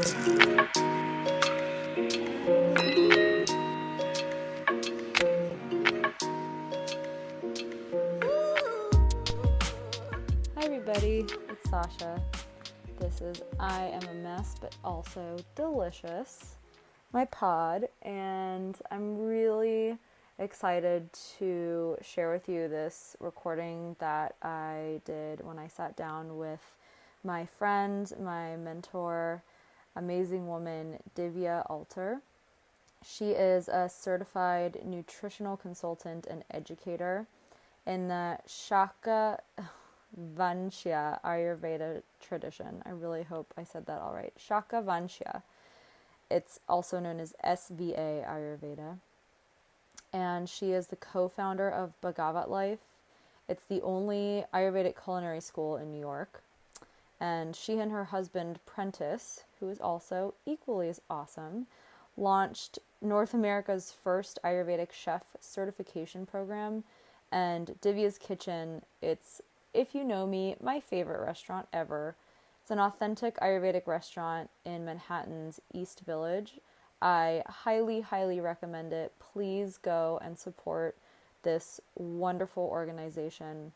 Hi everybody, it's Sasha. This is I Am a Mess But Also Delicious, my pod, and I'm really excited to share with you this recording that I did when I sat down with my friend, my mentor, amazing woman, Divya Alter. She is a certified nutritional consultant and educator in the Shaka Vansiya Ayurveda tradition. I really hope I said that all right. Shaka Vansiya. It's also known as SVA Ayurveda. And she is the co-founder of Bhagavat Life. It's the only Ayurvedic culinary school in New York. And she and her husband, Prentiss, who is also equally as awesome, launched North America's first Ayurvedic chef certification program. And Divya's Kitchen, it's, if you know me, my favorite restaurant ever. It's an authentic Ayurvedic restaurant in Manhattan's East Village. I highly, highly recommend it. Please go and support this wonderful organization.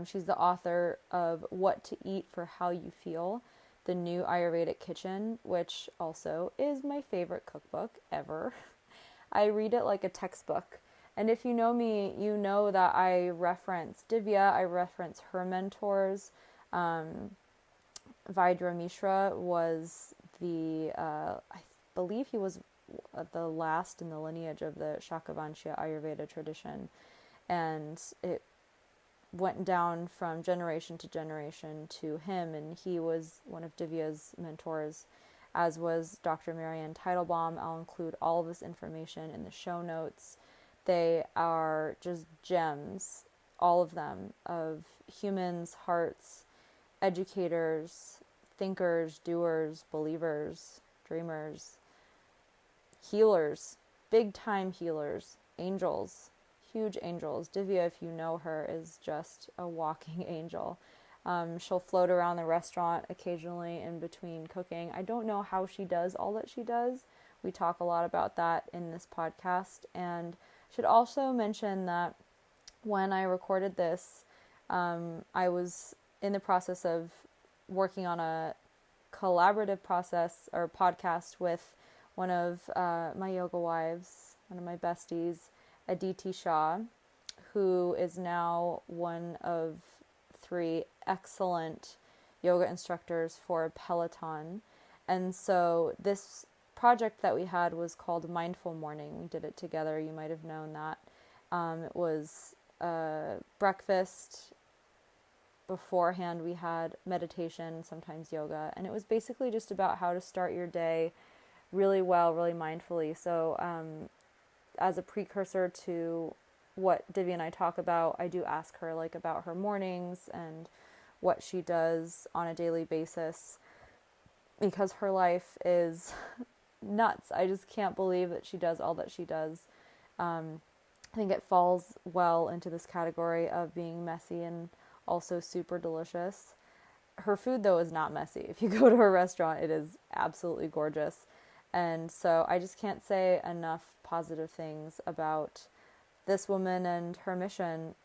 She's the author of What to Eat for How You Feel, the new Ayurvedic Kitchen, which also is my favorite cookbook ever. I read it like a textbook. And if you know me, you know that I reference Divya, I reference her mentors. Vaidra Mishra was I believe he was the last in the lineage of the Shaka Vansiya Ayurveda tradition. And it went down from generation to generation to him, and he was one of Divya's mentors, as was Dr. Marianne Teitelbaum. I'll include all of this information in the show notes. They are just gems, all of them, of humans, hearts, educators, thinkers, doers, believers, dreamers, healers, big-time healers, angels, huge angels. Divya, if you know her, is just a walking angel. She'll float around the restaurant occasionally in between cooking. I don't know how she does all that she does. We talk a lot about that in this podcast, and should also mention that when I recorded this, I was in the process of working on a collaborative process or podcast with one of my yoga wives, one of my besties, Aditi Shah, who is now one of 3 excellent yoga instructors for Peloton. And so this project that we had was called Mindful Morning. We did it together. You might have known that. It was breakfast. Beforehand, we had meditation, sometimes yoga. And it was basically just about how to start your day really well, really mindfully. So as a precursor to what Divya and I talk about, I do ask her about her mornings and what she does on a daily basis, because her life is nuts. I just can't believe that she does all that she does. I think it falls well into this category of being messy and also super delicious. Her food, though, is not messy. If you go to her restaurant, it is absolutely gorgeous. And so I just can't say enough positive things about this woman and her mission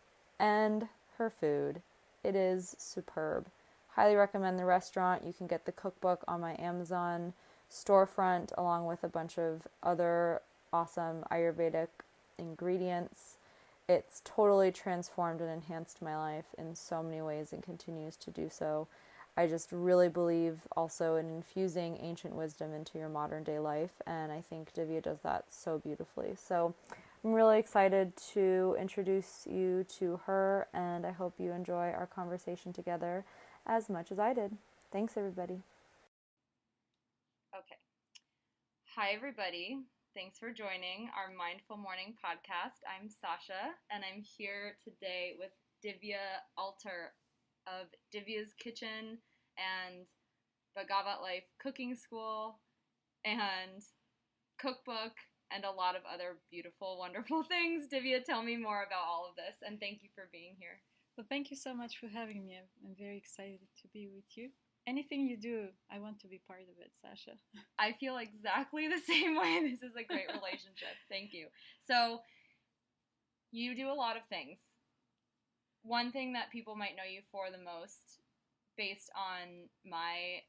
and her food. It is superb. Highly recommend the restaurant. You can get the cookbook on my Amazon storefront along with a bunch of other awesome Ayurvedic ingredients. It's totally transformed and enhanced my life in so many ways and continues to do so. I just really believe also in infusing ancient wisdom into your modern day life, and I think Divya does that so beautifully. So I'm really excited to introduce you to her, and I hope you enjoy our conversation together as much as I did. Thanks, everybody. Okay. Hi, everybody. Thanks for joining our Mindful Morning podcast. I'm Sasha, and I'm here today with Divya Alter of Divya's Kitchen and Bhagavat Life Cooking School and Cookbook and a lot of other beautiful, wonderful things. Divya, tell me more about all of this, and thank you for being here. Well, thank you so much for having me. I'm very excited to be with you. anything you do, I want to be part of it, Sasha. I feel exactly the same way. This is a great relationship. Thank you. So you do a lot of things. One thing that people might know you for the most, based on my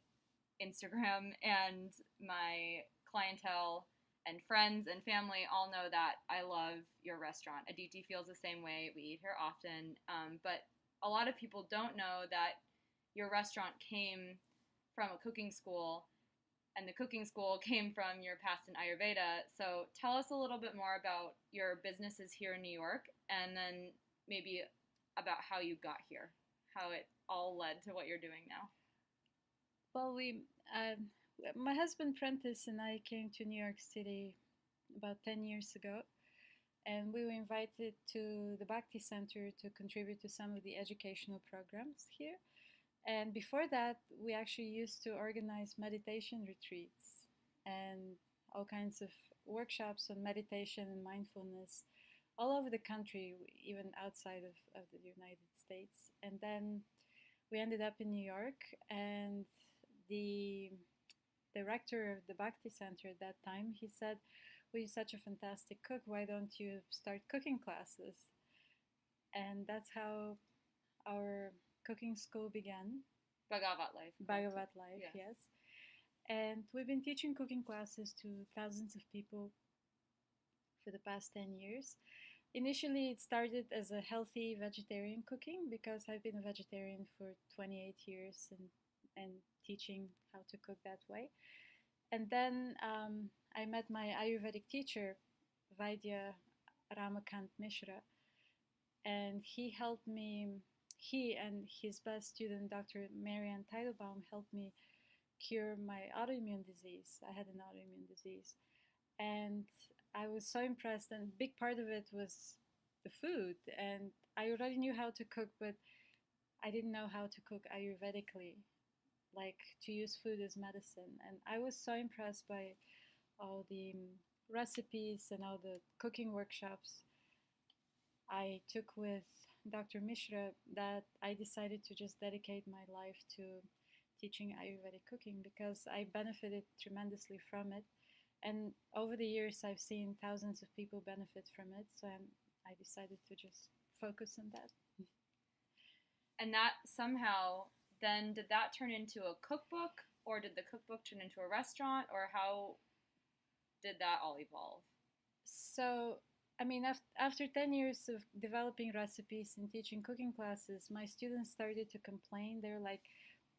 Instagram and my clientele and friends and family, all know that I love your restaurant. Aditi feels the same way. We eat here often. But a lot of people don't know that your restaurant came from a cooking school, and the cooking school came from your past in Ayurveda. So tell us a little bit more about your businesses here in New York, and then maybe about how you got here, how it all led to what you're doing now. Well, my husband Prentiss and I came to New York City about 10 years ago, and we were invited to the Bhakti Center to contribute to some of the educational programs here. And before that, we actually used to organize meditation retreats and all kinds of workshops on meditation and mindfulness all over the country, even outside of the United States. And then we ended up in New York, and the director of the Bhakti Center at that time, he said, well, you're such a fantastic cook, why don't you start cooking classes? And that's how our cooking school began. Bhagavat Life. Bhagavat Life, yes. And we've been teaching cooking classes to thousands of people for the past 10 years. Initially, it started as a healthy vegetarian cooking because I've been a vegetarian for 28 years and teaching how to cook that way. And then I met my Ayurvedic teacher, Vaidya Ramakant Mishra, and he helped me. He and his best student, Dr. Marianne Teitelbaum, helped me cure my autoimmune disease. I had an autoimmune disease. And I was so impressed, and a big part of it was the food. And I already knew how to cook, but I didn't know how to cook Ayurvedically, like to use food as medicine. And I was so impressed by all the recipes and all the cooking workshops I took with Dr. Mishra that I decided to just dedicate my life to teaching Ayurvedic cooking because I benefited tremendously from it. And over the years, I've seen thousands of people benefit from it. So I decided to just focus on that. And that somehow, then did that turn into a cookbook, or did the cookbook turn into a restaurant, or how did that all evolve? So, I mean, after 10 years of developing recipes and teaching cooking classes, my students started to complain. They're like,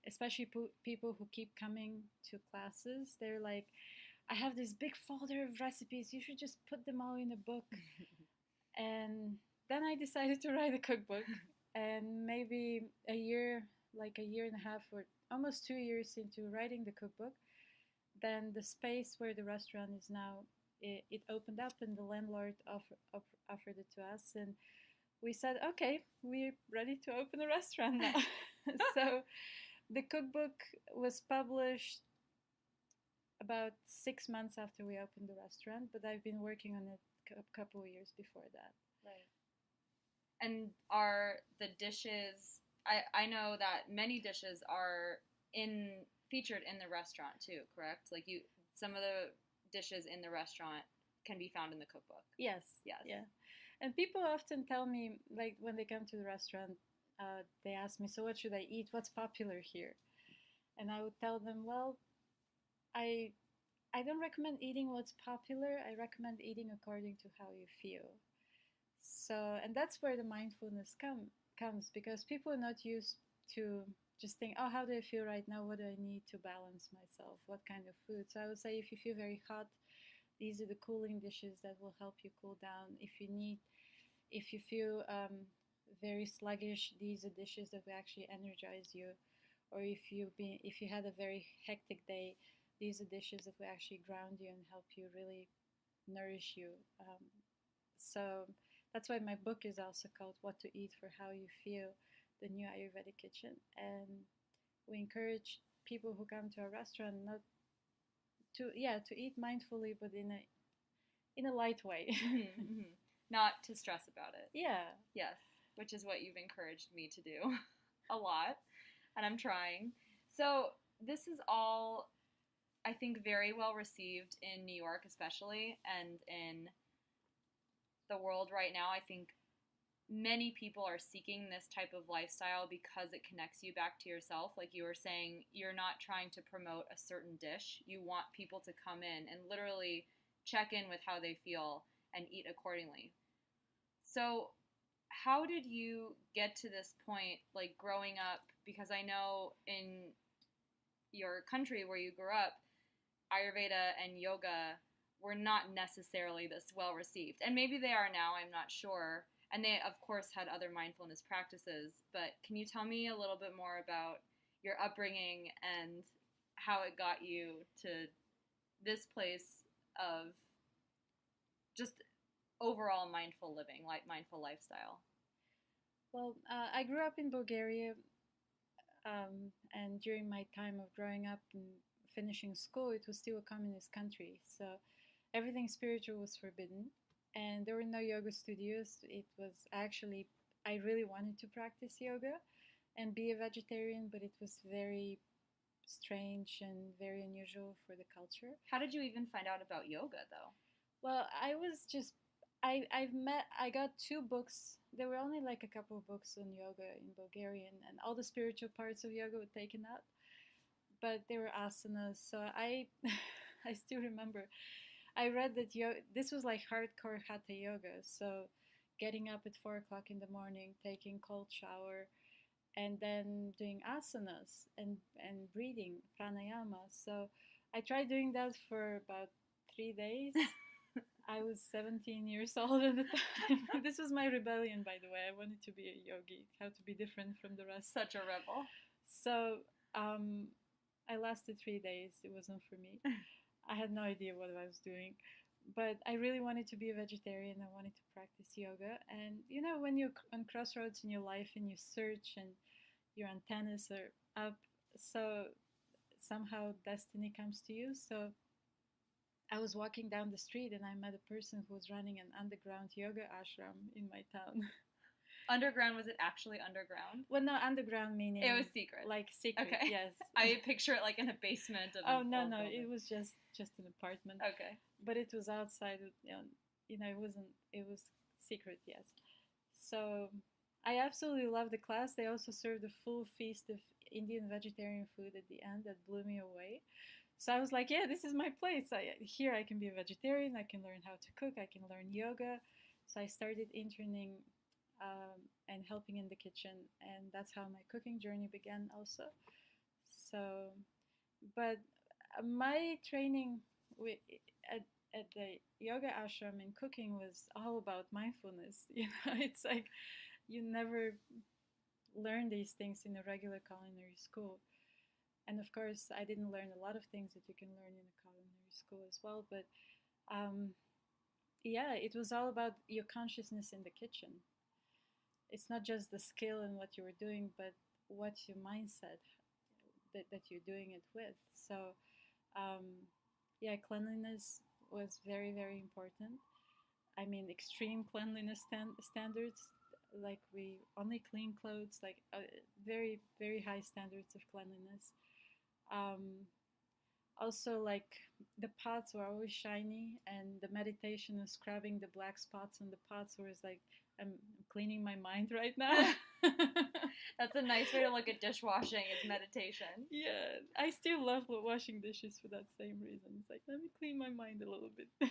especially people who keep coming to classes, they're like, I have this big folder of recipes. You should just put them all in a book. And then I decided to write a cookbook. And maybe a year and a half or almost 2 years into writing the cookbook, then the space where the restaurant is now, it opened up and the landlord offered it to us. And we said, okay, we're ready to open a restaurant now. So the cookbook was published about 6 months after we opened the restaurant, but I've been working on it a couple of years before that. Right. And are the dishes, I know that many dishes are featured in the restaurant too, correct? Like some of the dishes in the restaurant can be found in the cookbook. Yes. Yeah. And people often tell me, like when they come to the restaurant, they ask me, so what should I eat? What's popular here? And I would tell them, well, I don't recommend eating what's popular. I recommend eating according to how you feel. So, and that's where the mindfulness comes because people are not used to just think, oh, how do I feel right now? What do I need to balance myself? What kind of food? So I would say if you feel very hot, these are the cooling dishes that will help you cool down. If you feel very sluggish, these are dishes that will actually energize you. Or if you had a very hectic day, these are dishes that will actually ground you and help you really nourish you. So that's why my book is also called What to Eat for How You Feel, the new Ayurvedic Kitchen. And we encourage people who come to our restaurant to eat mindfully, but in a light way. Mm-hmm. Not to stress about it. Yeah. Yes, which is what you've encouraged me to do a lot, and I'm trying. So this is all, I think, very well received in New York especially, and in the world right now. I think many people are seeking this type of lifestyle because it connects you back to yourself. Like you were saying, you're not trying to promote a certain dish. You want people to come in and literally check in with how they feel and eat accordingly. So how did you get to this point, like growing up? Because I know in your country where you grew up, Ayurveda and yoga were not necessarily this well received. And maybe they are now, I'm not sure. And they, of course, had other mindfulness practices. But can you tell me a little bit more about your upbringing and how it got you to this place of just overall mindful living, like mindful lifestyle? Well, I grew up in Bulgaria, and during my time of growing up and finishing school, it was still a communist country. So everything spiritual was forbidden, and there were no yoga studios. It was actually, I really wanted to practice yoga and be a vegetarian, but it was very strange and very unusual for the culture. How did you even find out about yoga, though? Well, I got 2 books. There were only like a couple of books on yoga in Bulgarian, and all the spiritual parts of yoga were taken out. But they were asanas, so I, I still remember. I read that this was like hardcore hatha yoga, so getting up at 4 o'clock in the morning, taking cold shower, and then doing asanas and breathing pranayama. So I tried doing that for about 3 days. I was 17 years old at the time. This was my rebellion, by the way. I wanted to be a yogi, how to be different from the rest. Such a rebel. So I lasted 3 days. It wasn't for me. I had no idea what I was doing. But I really wanted to be a vegetarian. I wanted to practice yoga. And you know, when you're on crossroads in your life and you search and your antennas are up, so somehow destiny comes to you. So I was walking down the street and I met a person who was running an underground yoga ashram in my town. Underground, was it actually underground? Well, no, underground meaning it was secret. Like secret, okay. Yes. I picture it like in a basement of Oh, an no, old no, building. it was just an apartment. Okay. But it was outside, it was secret, yes. So I absolutely loved the class. They also served a full feast of Indian vegetarian food at the end that blew me away. So I was like, yeah, this is my place. Here I can be a vegetarian. I can learn how to cook. I can learn yoga. So I started interning and helping in the kitchen. And that's how my cooking journey began also. So, but my training at the yoga ashram and cooking was all about mindfulness. It's like you never learn these things in a regular culinary school. And of course, I didn't learn a lot of things that you can learn in a culinary school as well. But yeah, it was all about your consciousness in the kitchen. It's not just the skill and what you were doing, but what's your mindset that you're doing it with. So yeah, cleanliness was very, very important. I mean, extreme cleanliness standards, like we only clean clothes, like very, very high standards of cleanliness. Also, like the pots were always shiny, and the meditation of scrubbing the black spots on the pots was like, I'm cleaning my mind right now. That's a nice way to look at dishwashing, is meditation. Yeah, I still love washing dishes for that same reason. It's like, let me clean my mind a little bit.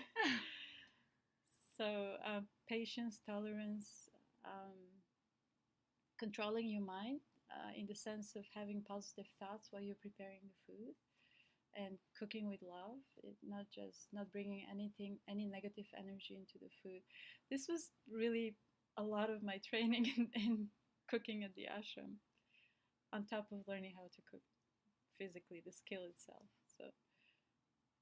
So, patience, tolerance, controlling your mind in the sense of having positive thoughts while you're preparing the food, and cooking with love, not bringing any negative energy into the food. This was really a lot of my training in cooking at the ashram, on top of learning how to cook physically, the skill itself. So,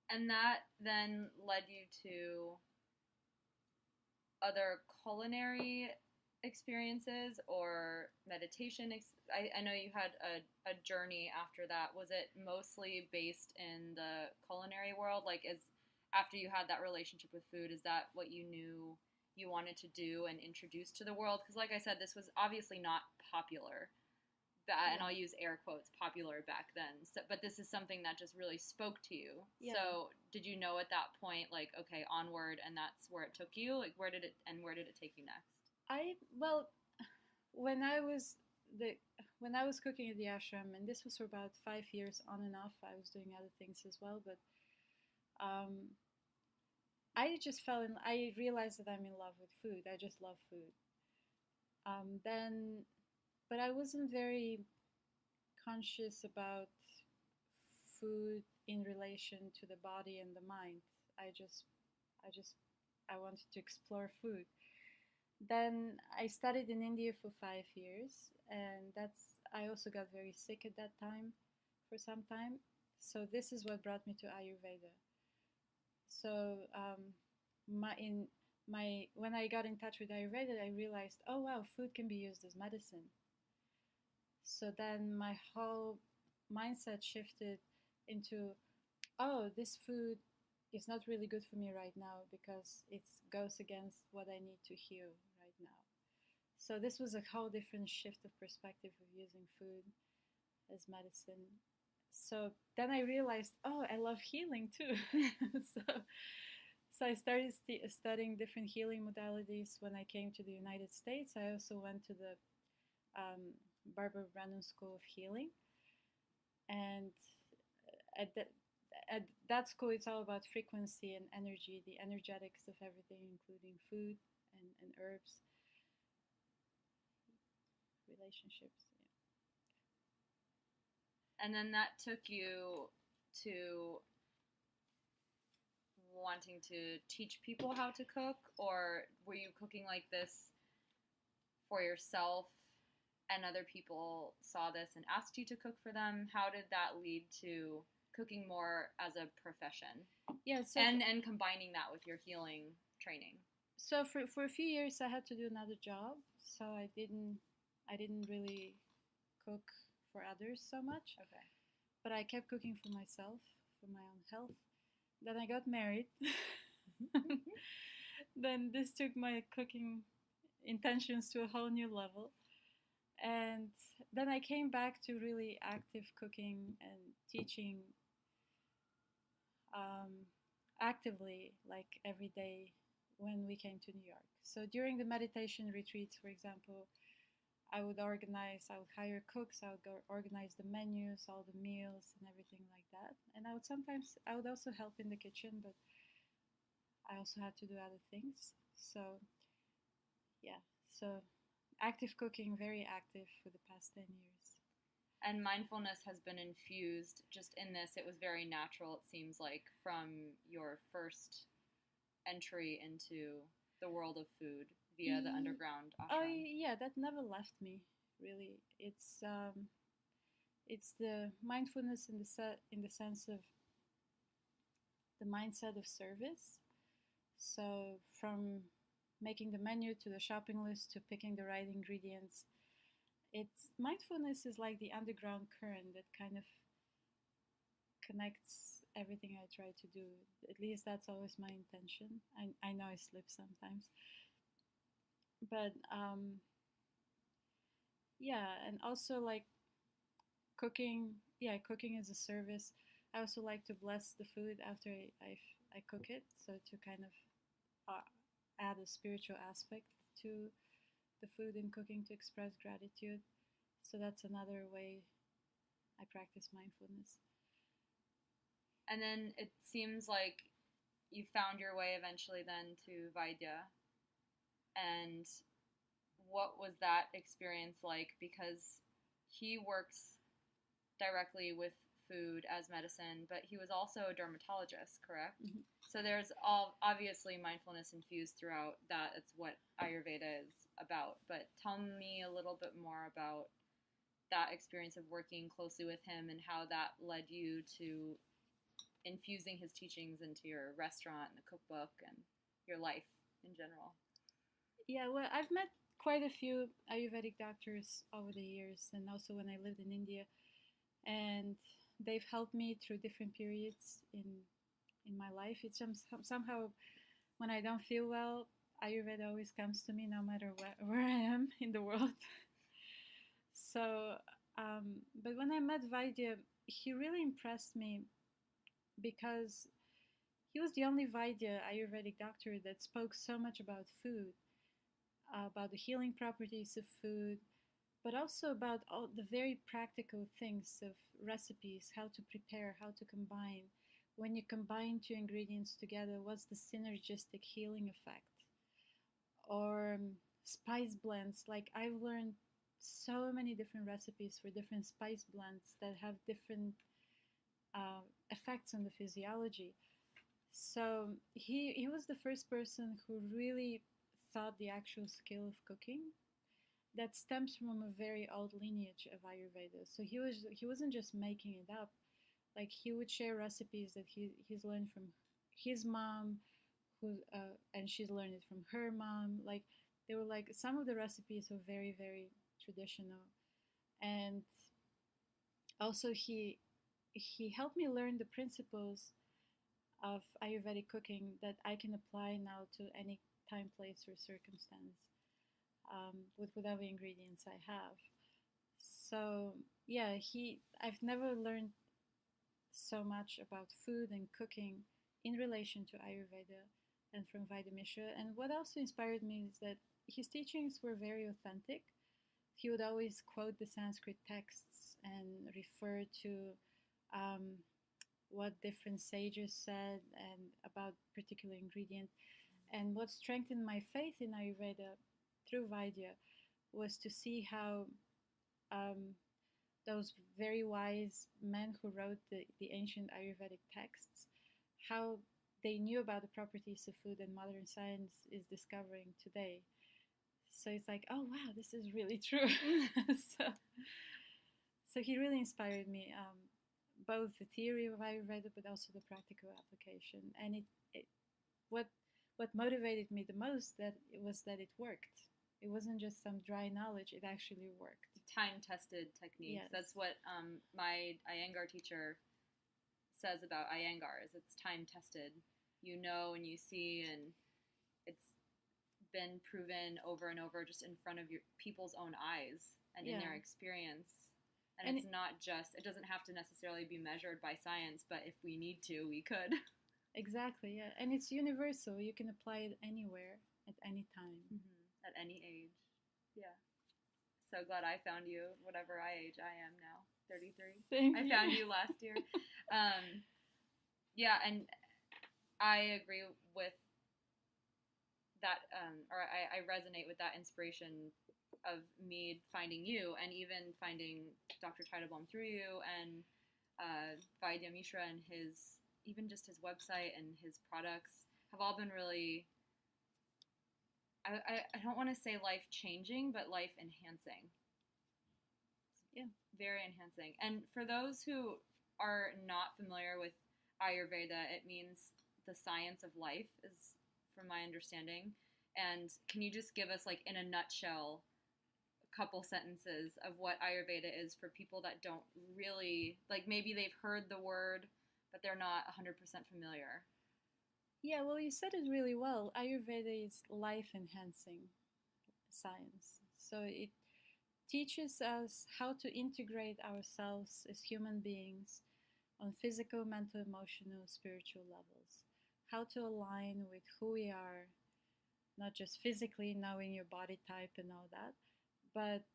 and that then led you to other culinary experiences or meditation. I know you had a journey after that. Was it mostly based in the culinary world? Like, after you had that relationship with food, is that what you knew you wanted to do and introduce to the world? Because like I said, this was obviously not popular that, and I'll use air quotes, popular back then. So, but this is something that just really spoke to you. Yeah. So did you know at that point, like, okay, onward, and that's where it took you? Like, where did it take you next? Well, when I was cooking at the ashram, and this was for about 5 years on and off, I was doing other things as well, but I realized that I'm in love with food. I just love food. But I wasn't very conscious about food in relation to the body and the mind. I wanted to explore food. Then I studied in India for 5 years, and I also got very sick at that time for some time. So this is what brought me to Ayurveda. So when I got in touch with Ayurveda, I realized, oh wow, food can be used as medicine. So then my whole mindset shifted into, oh, this food is not really good for me right now because it goes against what I need to heal right now. So this was a whole different shift of perspective of using food as medicine. So then I realized, oh, I love healing too. So I started studying different healing modalities. When I came to the United States, I also went to the Barbara Brennan School of Healing. And at that school, it's all about frequency and energy, the energetics of everything, including food and herbs, relationships. Yeah. And then that took you to wanting to teach people how to cook, or were you cooking like this for yourself and other people saw this and asked you to cook for them? How did that lead to cooking more as a profession? Yeah, so and combining that with your healing training. So for a few years I had to do another job, so I didn't really cook for others so much. Okay. But I kept cooking for myself, for my own health. Then I got married. Then this took my cooking intentions to a whole new level. And then I came back to really active cooking and teaching actively, like every day when we came to New York. So during the meditation retreats, for example, I would hire cooks, I would organize the menus, all the meals and everything like that. And I would also help in the kitchen, but I also had to do other things. So active cooking, very active for the past 10 years. And mindfulness has been infused just in this. It was very natural, it seems like, from your first entry into the world of food via the underground ashram. Oh yeah, that never left me, really. It's the mindfulness in the sense of the mindset of service. So from making the menu to the shopping list to picking the right ingredients, mindfulness is like the underground current that kind of connects everything I try to do. At least that's always my intention. I know I slip sometimes. But and also like cooking as a service. I also like to bless the food after I cook it, so to kind of add a spiritual aspect to the food in cooking, to express gratitude. So that's another way I practice mindfulness. And then it seems like you found your way eventually then to Vaidya. And what was that experience like? Because he works directly with food as medicine, but he was also a dermatologist, correct? Mm-hmm. So there's obviously mindfulness infused throughout that. It's what Ayurveda is about. But tell me a little bit more about that experience of working closely with him and how that led you to infusing his teachings into your restaurant and the cookbook and your life in general. Yeah, well, I've met quite a few Ayurvedic doctors over the years, and also when I lived in India, and they've helped me through different periods in my life. It's somehow when I don't feel well, Ayurveda always comes to me no matter where I am in the world. So But when I met Vaidya, he really impressed me because he was the only Vaidya Ayurvedic doctor that spoke so much about food, about the healing properties of food, but also about all the very practical things of recipes, how to prepare, how to combine. When you combine two ingredients together, what's the synergistic healing effect? Or spice blends. Like, I've learned so many different recipes for different spice blends that have different effects on the physiology. So he was the first person who really taught the actual skill of cooking that stems from a very old lineage of Ayurveda. So he wasn't just making it up. Like, he would share recipes that he's learned from his mom, who and she's learned it from her mom. Like, they were like, some of the recipes were very, very traditional, and also he helped me learn the principles of Ayurvedic cooking that I can apply now to any time, place, or circumstance with whatever ingredients I have. So yeah, I've never learned so much about food and cooking in relation to Ayurveda and from Vaidya Mishra. And what also inspired me is that his teachings were very authentic. He would always quote the Sanskrit texts and refer to what different sages said and about particular ingredient. And what strengthened my faith in Ayurveda through Vaidya was to see how those very wise men who wrote the ancient Ayurvedic texts, how they knew about the properties of food and modern science is discovering today. So it's like, oh wow, this is really true. so he really inspired me, both the theory of Ayurveda but also the practical application. And what motivated me the most was that it worked. It wasn't just some dry knowledge; it actually worked. Time-tested techniques. Yes. That's what my Iyengar teacher says about Iyengar. Is it's time-tested. You know and you see, and it's been proven over and over, just in front of your people's own eyes and in their experience. And it's not just. It doesn't have to necessarily be measured by science, but if we need to, we could. Exactly. Yeah, and it's universal. You can apply it anywhere at any time. Mm-hmm. At any age. Yeah. So glad I found you, whatever age I am now, 33. Same I found you last year. Yeah, and I agree with that, or I resonate with that inspiration of me finding you, and even finding Dr. Teitelbaum through you, and Vaidya Mishra and even just his website and his products have all been really, I don't want to say life-changing, but life-enhancing. Yeah. Very enhancing. And for those who are not familiar with Ayurveda, it means the science of life, is from my understanding. And can you just give us, like, in a nutshell, a couple sentences of what Ayurveda is for people that don't really, like, maybe they've heard the word, but they're not 100% familiar? Yeah, well, you said it really well. Ayurveda is life-enhancing science. So it teaches us how to integrate ourselves as human beings on physical, mental, emotional, spiritual levels. How to align with who we are, not just physically knowing your body type and all that, but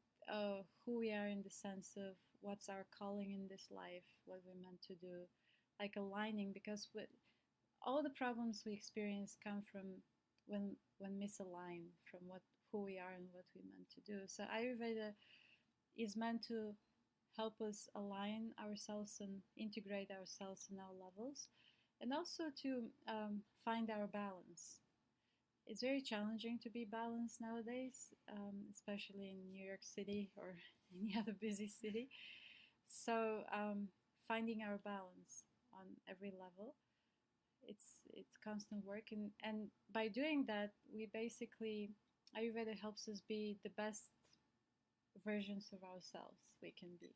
who we are in the sense of what's our calling in this life, what we're meant to do, like aligning, because all the problems we experience come from when misaligned from who we are and what we're meant to do. So Ayurveda is meant to help us align ourselves and integrate ourselves in all levels, and also to find our balance. It's very challenging to be balanced nowadays, especially in New York City or any other busy city. So finding our balance on every level, it's constant work, and by doing that, we basically, Ayurveda helps us be the best versions of ourselves we can be.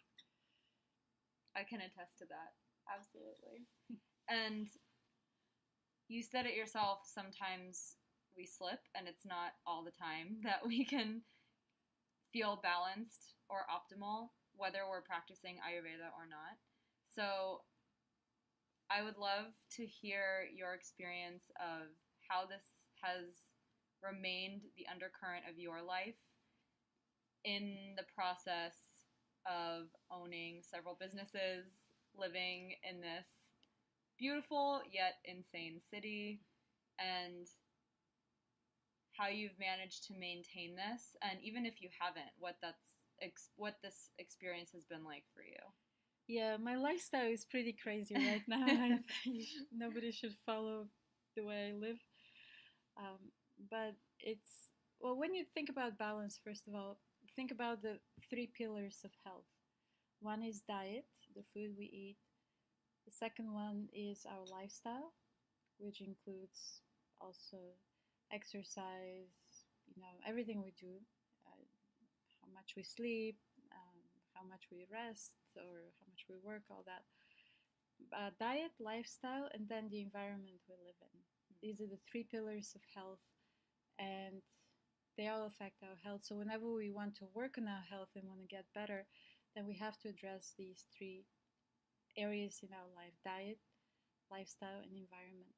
I can attest to that, absolutely. And you said it yourself, sometimes we slip, and it's not all the time that we can feel balanced or optimal. whether we're practicing Ayurveda or not. So I would love to hear your experience of how this has remained the undercurrent of your life in the process of owning several businesses, living in this beautiful yet insane city, and how you've managed to maintain this, and even if you haven't, what this experience has been like for you. Yeah, my lifestyle is pretty crazy right now. Nobody should follow the way I live. But it's, well, when you think about balance, first of all, think about the three pillars of health. One is diet, the food we eat. The second one is our lifestyle, which includes also exercise, everything we do, how much we sleep, how much we rest, or how much we work, all that. Diet, lifestyle, and then the environment we live in. These are the three pillars of health, and they all affect our health. So whenever we want to work on our health and want to get better, then we have to address these three areas in our life: diet, lifestyle, and environment.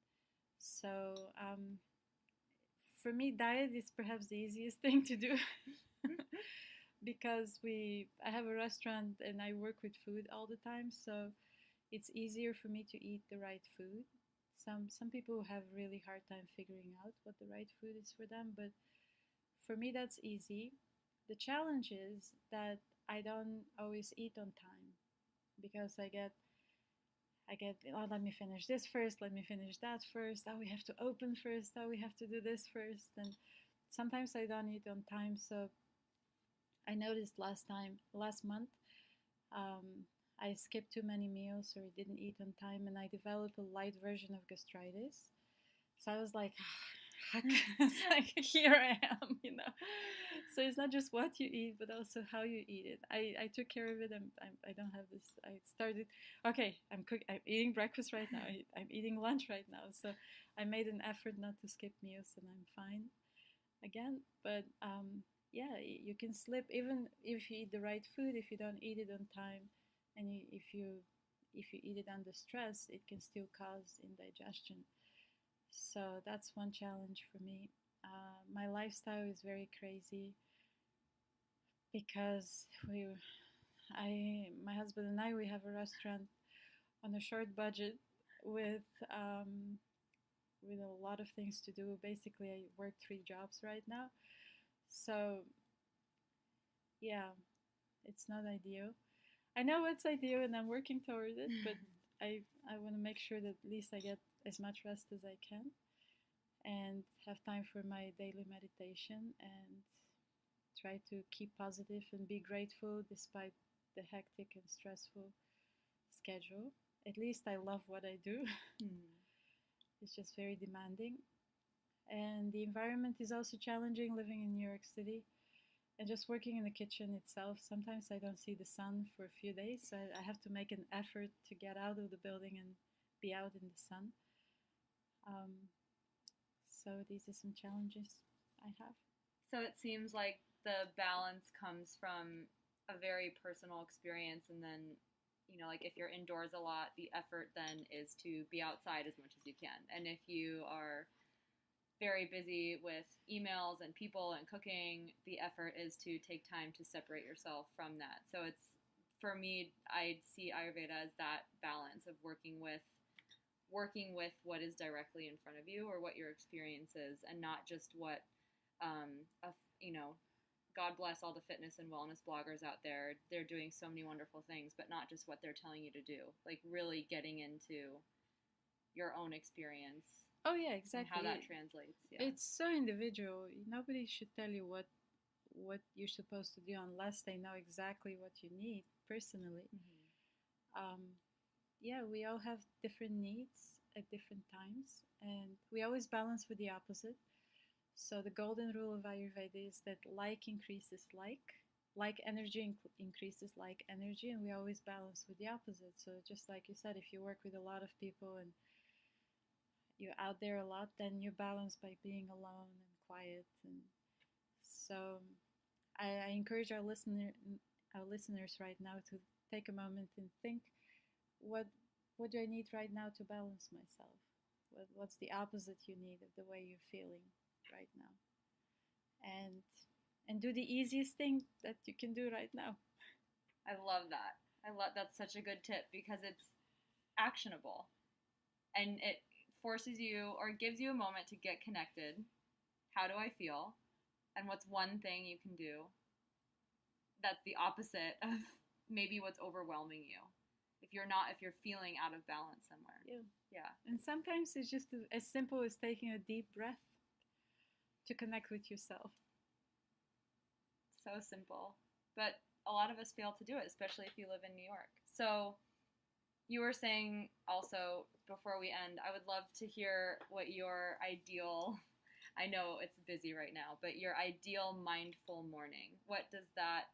So for me, diet is perhaps the easiest thing to do because I have a restaurant and I work with food all the time, so it's easier for me to eat the right food. Some people have really hard time figuring out what the right food is for them, but for me that's easy. The challenge is that I don't always eat on time because I get, oh, let me finish this first, let me finish that first, oh, we have to open first, oh, we have to do this first, and sometimes I don't eat on time. So I noticed last month, I skipped too many meals or didn't eat on time, and I developed a light version of gastritis. So I was like, it's like, here I am, So it's not just what you eat, but also how you eat it. I took care of it. I don't have this. I started, okay, I'm eating breakfast right now. I'm eating lunch right now. So I made an effort not to skip meals, and I'm fine again. But yeah, you can slip even if you eat the right food. If you don't eat it on time, and if you eat it under stress, it can still cause indigestion. So that's one challenge for me. My lifestyle is very crazy because my husband and I, we have a restaurant on a short budget with a lot of things to do. Basically, I work 3 jobs right now. So yeah, it's not ideal. I know what's ideal and I'm working toward it, but I want to make sure that at least I get as much rest as I can and have time for my daily meditation and try to keep positive and be grateful despite the hectic and stressful schedule. At least I love what I do. It's just very demanding. And the environment is also challenging, living in New York City and just working in the kitchen itself. Sometimes I don't see the sun for a few days, so I have to make an effort to get out of the building and be out in the sun. So these are some challenges I have. So it seems like the balance comes from a very personal experience, and then, like if you're indoors a lot, the effort then is to be outside as much as you can. And if you are very busy with emails and people and cooking, the effort is to take time to separate yourself from that. So it's, for me, I see Ayurveda as that balance of working with what is directly in front of you or what your experience is, and not just what, God bless all the fitness and wellness bloggers out there. They're doing so many wonderful things, but not just what they're telling you to do. Like really getting into your own experience. Oh yeah, exactly. And how that translates. Yeah. It's so individual. Nobody should tell you what you're supposed to do unless they know exactly what you need personally. Yeah, we all have different needs at different times, and we always balance with the opposite. So the golden rule of Ayurveda is that like increases like energy increases like energy, and we always balance with the opposite. So just like you said, if you work with a lot of people and you're out there a lot, then you're balanced by being alone and quiet. And so I encourage our our listeners right now to take a moment and think, what what do I need right now to balance myself? What's the opposite you need of the way you're feeling right now? And do the easiest thing that you can do right now. I love that. That's such a good tip because it's actionable and it forces you or gives you a moment to get connected. How do I feel? And what's one thing you can do that's the opposite of maybe what's overwhelming you? If you're feeling out of balance somewhere. Yeah. Yeah. And sometimes it's just as simple as taking a deep breath to connect with yourself. So simple. But a lot of us fail to do it, especially if you live in New York. So you were saying also, before we end, I would love to hear what your ideal, I know it's busy right now, but your ideal mindful morning, what does that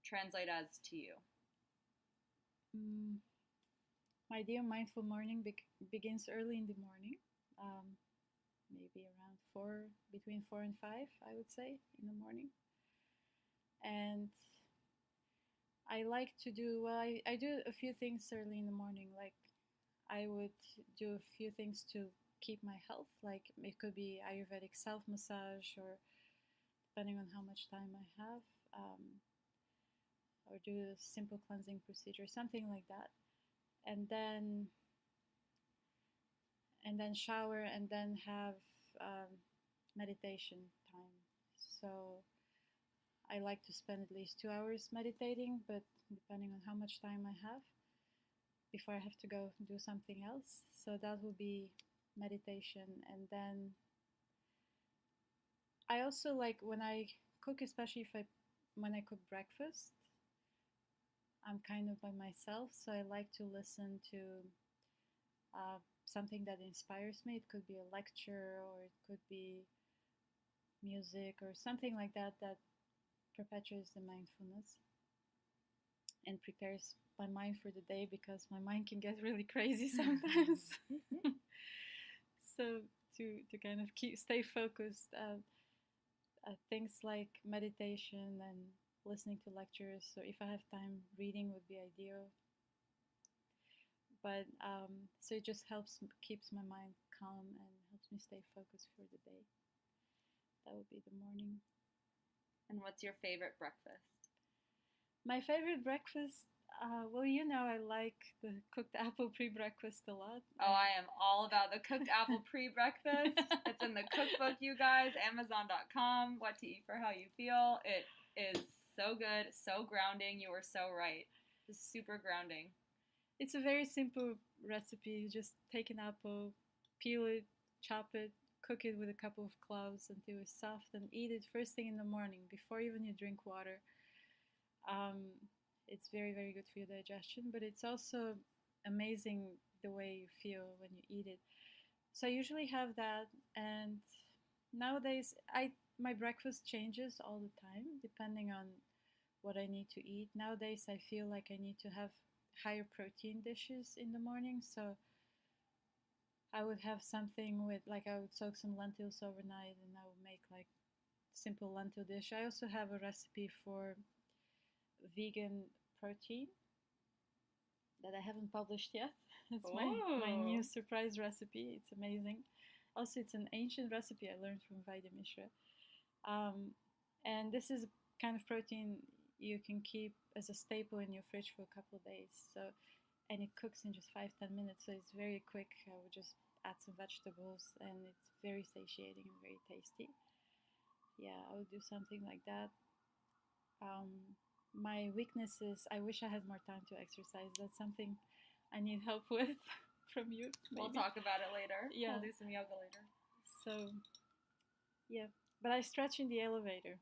translate as to you? My ideal mindful morning begins early in the morning, maybe around between 4 and 5, I would say, in the morning. And I like to do, I do a few things early in the morning. Like I would do a few things to keep my health. Like it could be Ayurvedic self-massage, or depending on how much time I have, or do a simple cleansing procedure, something like that. And then shower, and then have meditation time. So I like to spend at least 2 hours meditating, but depending on how much time I have before I have to go do something else. So that will be meditation. And then I also like when I cook, especially when I cook breakfast, I'm kind of by myself, so I like to listen to something that inspires me. It could be a lecture, or it could be music, or something like that that perpetuates the mindfulness and prepares my mind for the day, because my mind can get really crazy sometimes. So to kind of stay focused, things like meditation and listening to lectures, or if I have time, reading would be ideal. But so it just keeps my mind calm and helps me stay focused for the day. That would be the morning. And what's your favorite breakfast? My favorite breakfast, well, I like the cooked apple pre-breakfast a lot. Oh, I am all about the cooked apple pre-breakfast. It's in the cookbook, you guys, Amazon.com, What to Eat for How You Feel. It is so good, so grounding. You were so right. Just super grounding. It's a very simple recipe. Just take an apple, peel it, chop it, cook it with a couple of cloves until it's soft, and eat it first thing in the morning before even you drink water. It's very, very good for your digestion, but it's also amazing the way you feel when you eat it. So I usually have that, and nowadays my breakfast changes all the time depending on what I need to eat. Nowadays I feel like I need to have higher protein dishes in the morning, so I would have something with, like, I would soak some lentils overnight and I would make like simple lentil dish. I also have a recipe for vegan protein that I haven't published yet. It's my new surprise recipe. It's amazing. Also, it's an ancient recipe I learned from Vaidya Mishra. And this is a kind of protein you can keep as a staple in your fridge for a couple of days. So, and it cooks in just 5-10 minutes, so it's very quick. I would just add some vegetables, and it's very satiating and very tasty. Yeah, I would do something like that. My weakness is I wish I had more time to exercise. That's something I need help with from you. Maybe. We'll talk about it later. Yeah. We'll do some yoga later. So, yeah. But I stretch in the elevator.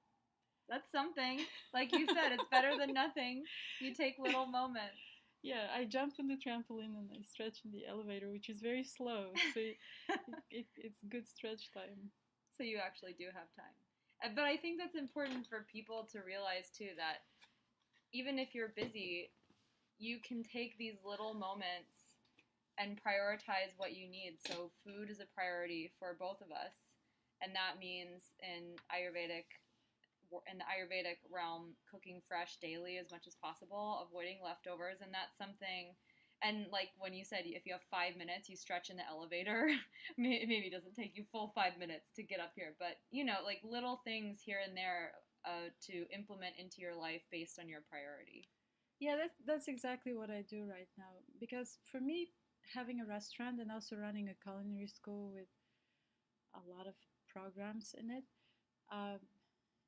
That's something. Like you said, it's better than nothing. You take little moments. Yeah, I jump on the trampoline and I stretch in the elevator, which is very slow. So it's good stretch time. So you actually do have time. But I think that's important for people to realize too, that even if you're busy, you can take these little moments and prioritize what you need. So food is a priority for both of us. And that means in Ayurvedic in the Ayurvedic realm, cooking fresh daily as much as possible, avoiding leftovers, and that's something. And like when you said, if you have 5 minutes, you stretch in the elevator. Maybe it doesn't take you full 5 minutes to get up here, but like little things here and there to implement into your life based on your priority. Yeah, that's exactly what I do right now. Because for me, having a restaurant and also running a culinary school with a lot of programs in it, uh,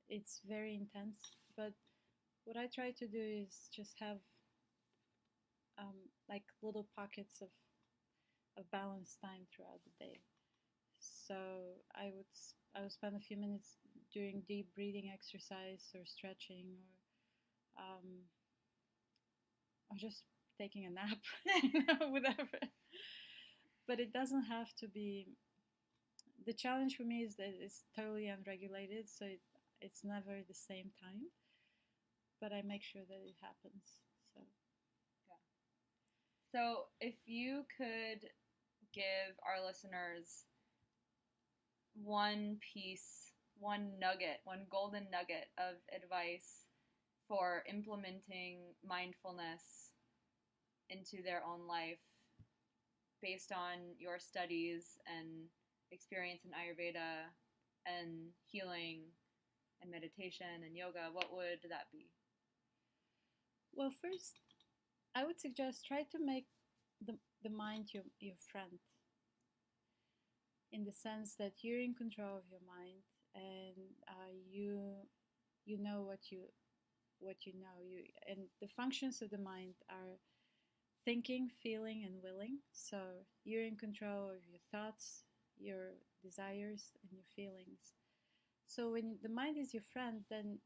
it's very intense. But what I try to do is just have like little pockets of balanced time throughout the day. So I would spend a few minutes doing deep breathing exercise or stretching or just taking a nap, whatever. But it doesn't have to be. The challenge for me is that it's totally unregulated, so it's never the same time. But I make sure that it happens. So. Yeah. So if you could give our listeners one piece, one nugget, one golden nugget of advice for implementing mindfulness into their own life based on your studies and experience in Ayurveda and healing and meditation and yoga, what would that be? Well, first, I would suggest try to make the mind your friend, in the sense that you're in control of your mind, and you know what you know. And the functions of the mind are thinking, feeling, and willing. So you're in control of your thoughts, your desires, and your feelings. So when the mind is your friend, then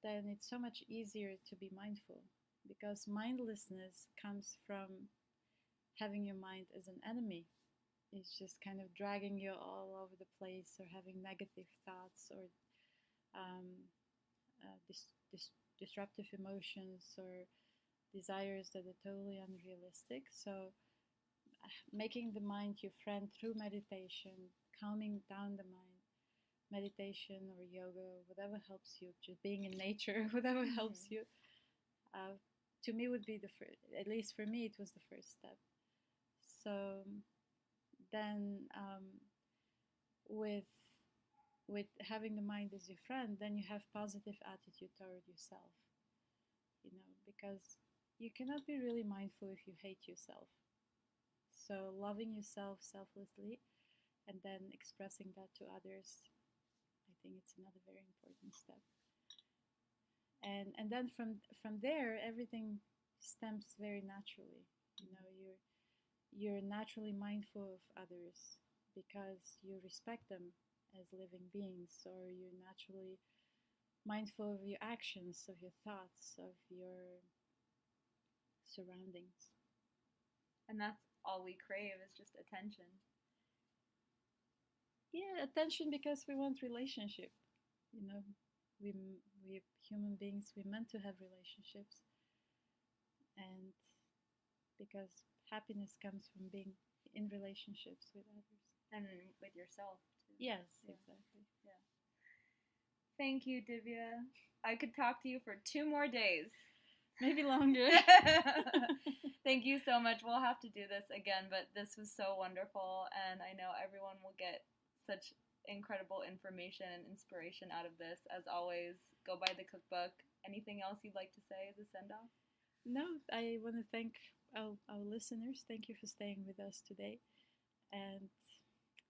it's so much easier to be mindful, because mindlessness comes from having your mind as an enemy. It's just kind of dragging you all over the place, or having negative thoughts, or disruptive emotions, or desires that are totally unrealistic. So making the mind your friend through meditation, calming down the mind, meditation or yoga, whatever helps you, just being in nature, whatever helps you, to me would be the first. At least for me, it was the first step. So then, with having the mind as your friend, then you have positive attitude toward yourself. Because you cannot be really mindful if you hate yourself. So loving yourself selflessly and then expressing that to others, I think it's another very important step. And then from there, everything stems very naturally. You're naturally mindful of others because you respect them as living beings, or you're naturally mindful of your actions, of your thoughts, of your surroundings. And that's all we crave, is just attention. Yeah, attention, because we want relationship. We human beings, we're meant to have relationships, and because happiness comes from being in relationships with others and with yourself too. Yes, yeah. Exactly. Yeah. Thank you, Divya. I could talk to you for 2 more days. Maybe longer. Thank you so much. We'll have to do this again, but this was so wonderful, and I know everyone will get such incredible information and inspiration out of this. As always, go buy the cookbook. Anything else you'd like to say as a send-off? No, I want to thank our listeners. Thank you for staying with us today, and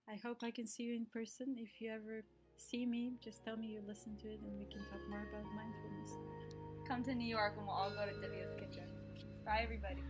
I hope I can see you in person. If you ever see me, just tell me you listen to it and we can talk more about mindfulness. Come to New York and we'll all go to Divya's kitchen. Bye, everybody.